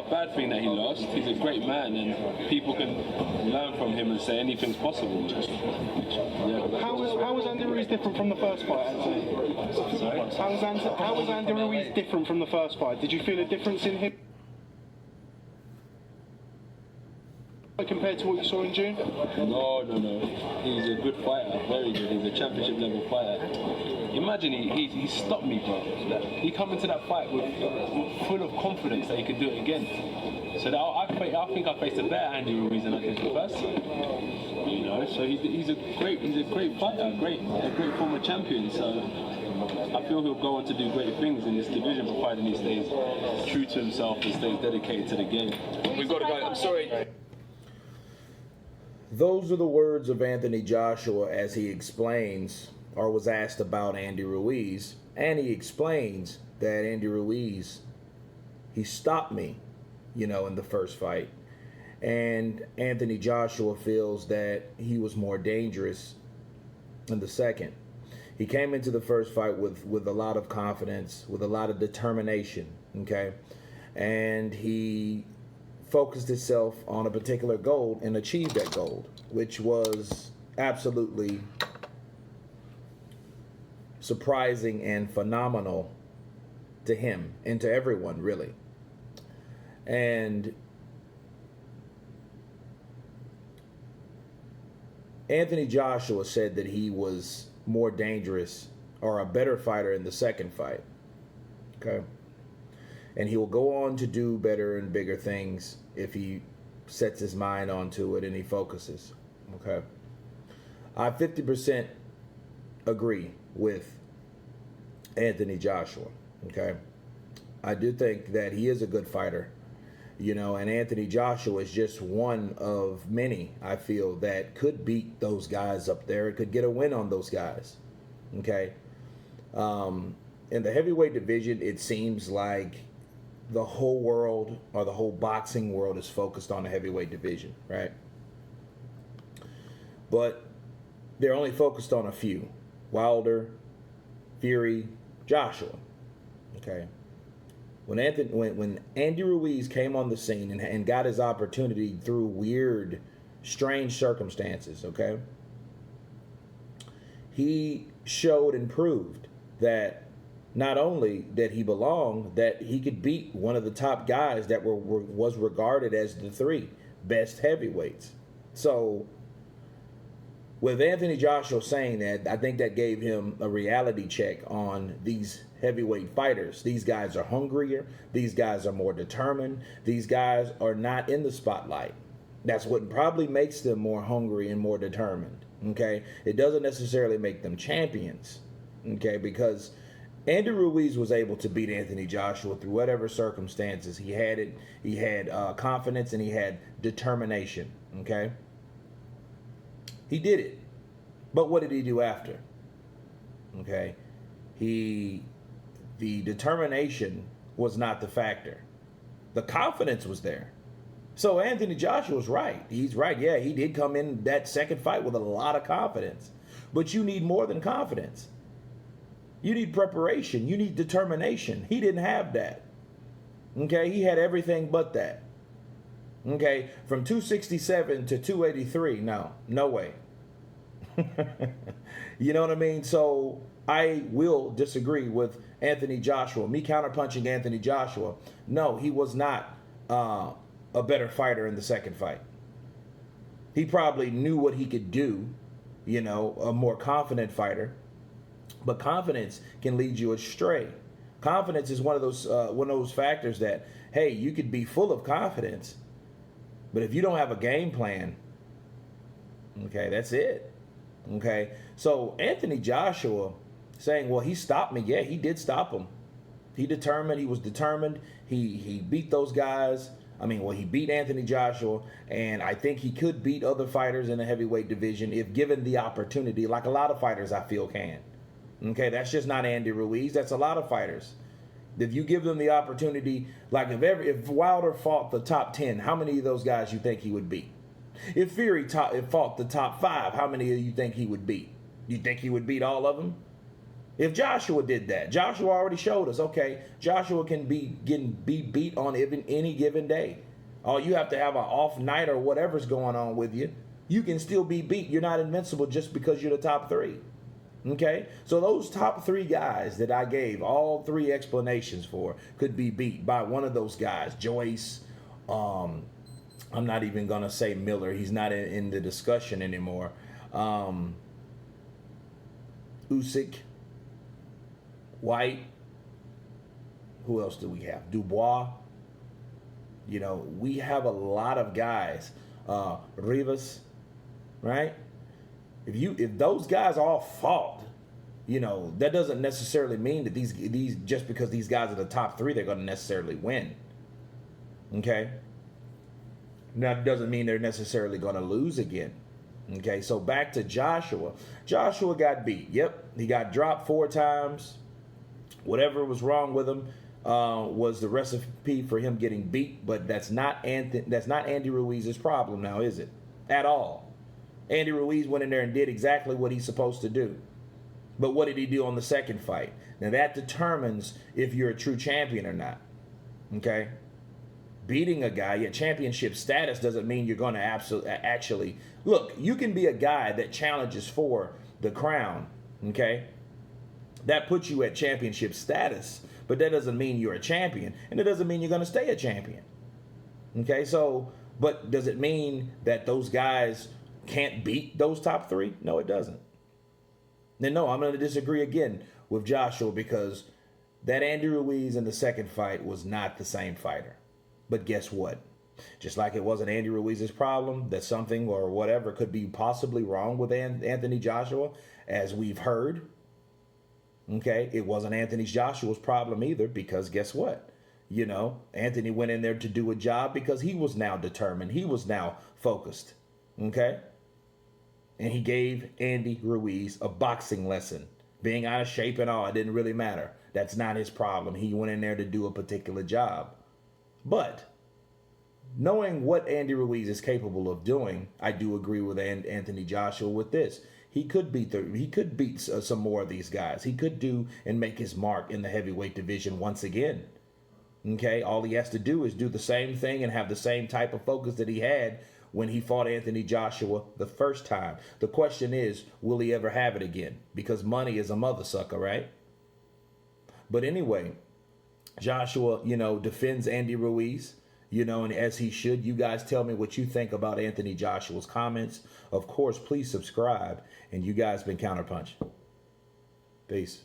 a bad thing that he lost. He's a great man, and people can learn from him and say anything's possible. Yeah. How was Andy Ruiz different from the first fight, Anthony? Sorry? How was Andy Ruiz different from the first fight? Did you feel a difference in him compared to what you saw in June? No. He's a good fighter, very good. He's a championship level fighter. Imagine he stopped me, bro. He come into that fight with full of confidence that he could do it again. So that I think I faced a better Andy Ruiz than I did the first time. You know, so he's a great fighter, a great former champion. So I feel he'll go on to do great things in this division, provided he stays true to himself and stays dedicated to the game. We've got to go. I'm sorry. Those are the words of Anthony Joshua as he explains or was asked about Andy Ruiz. And he explains that Andy Ruiz, he stopped me, in the first fight. And Anthony Joshua feels that he was more dangerous in the second. He came into the first fight with a lot of confidence, with a lot of determination, okay? And he focused himself on a particular goal and achieved that goal, which was absolutely surprising and phenomenal to him and to everyone, really. And Anthony Joshua said that he was more dangerous or a better fighter in the second fight, okay? And he will go on to do better and bigger things if he sets his mind onto it and he focuses. Okay. I 50% agree with Anthony Joshua. Okay. I do think that he is a good fighter, and Anthony Joshua is just one of many, I feel, that could beat those guys up there, could get a win on those guys. Okay. In the heavyweight division, it seems like the whole world or the whole boxing world is focused on the heavyweight division, right? But they're only focused on a few: Wilder, Fury, Joshua. Okay. When Andy Ruiz came on the scene and got his opportunity through weird, strange circumstances, okay, he showed and proved that not only did he belong, that he could beat one of the top guys that was regarded as the three best heavyweights. So with Anthony Joshua saying that, I think that gave him a reality check on these heavyweight fighters. These guys are hungrier. These guys are more determined. These guys are not in the spotlight. That's what probably makes them more hungry and more determined. Okay? It doesn't necessarily make them champions. Okay? Because Andy Ruiz was able to beat Anthony Joshua through whatever circumstances. He had it. He had confidence and he had determination. Okay? He did it. But what did he do after? Okay? The determination was not the factor. The confidence was there. So Anthony Joshua was right. He's right. Yeah, he did come in that second fight with a lot of confidence. But you need more than confidence. You need preparation. You need determination. He didn't have that. Okay? He had everything but that. Okay? From 267 to 283, no way. You know what I mean? So I will disagree with Anthony Joshua. Me counterpunching Anthony Joshua. No, he was not a better fighter in the second fight. He probably knew what he could do, a more confident fighter. But confidence can lead you astray. Confidence is one of those factors that, hey, you could be full of confidence, but if you don't have a game plan, okay, that's it. Okay, so Anthony Joshua saying, well, he stopped me. Yeah, he did stop him. He was determined. He beat those guys. He beat Anthony Joshua, and I think he could beat other fighters in the heavyweight division if given the opportunity, like a lot of fighters I feel can. Okay, that's just not Andy Ruiz. That's a lot of fighters. If you give them the opportunity, like if Wilder fought the top 10, how many of those guys you think he would beat? If Fury fought the top 5, how many of you think he would beat? You think he would beat all of them? If Joshua did that, Joshua already showed us, okay, Joshua can be beat on even any given day. Oh, you have to have an off night or whatever's going on with you. You can still be beat. You're not invincible just because you're the top three. Okay? So those top three guys that I gave all three explanations for could be beat by one of those guys. Joyce, I'm not even going to say Miller. He's not in the discussion anymore. Usyk, White. Who else do we have? Dubois. You know, we have a lot of guys. Rivas, right? If those guys all fought, you know, that doesn't necessarily mean that these just because these guys are the top three, they're going to necessarily win. Okay? Now, it doesn't mean they're necessarily going to lose again. Okay, so back to Joshua. Joshua got beat. Yep, he got dropped 4 times. Whatever was wrong with him was the recipe for him getting beat. But that's not Andy Ruiz's problem now, is it? At all. Andy Ruiz went in there and did exactly what he's supposed to do. But what did he do on the second fight? Now that determines if you're a true champion or not. Okay? Beating a guy, your championship status doesn't mean you're going to actually... Look, you can be a guy that challenges for the crown, okay? That puts you at championship status, but that doesn't mean you're a champion, and it doesn't mean you're going to stay a champion. Okay, so, but does it mean that those guys can't beat those top three? No, it doesn't. Then no, I'm going to disagree again with Joshua because that Andy Ruiz in the second fight was not the same fighter. But guess what? Just like it wasn't Andy Ruiz's problem, that something or whatever could be possibly wrong with Anthony Joshua, as we've heard. Okay, it wasn't Anthony Joshua's problem either, because guess what? You know, Anthony went in there to do a job because he was now determined. He was now focused. Okay? And he gave Andy Ruiz a boxing lesson. Being out of shape and all, it didn't really matter. That's not his problem. He went in there to do a particular job. But knowing what Andy Ruiz is capable of doing, I do agree with Anthony Joshua with this. He could beat some more of these guys. He could do and make his mark in the heavyweight division once again. Okay, all he has to do is do the same thing and have the same type of focus that he had when he fought Anthony Joshua the first time. The question is, will he ever have it again? Because money is a mother sucker, right? But anyway, Joshua, you know, defends Andy Ruiz, you know, and as he should. You guys tell me what you think about Anthony Joshua's comments. Of course, please subscribe. And you guys been Counterpunch. Peace.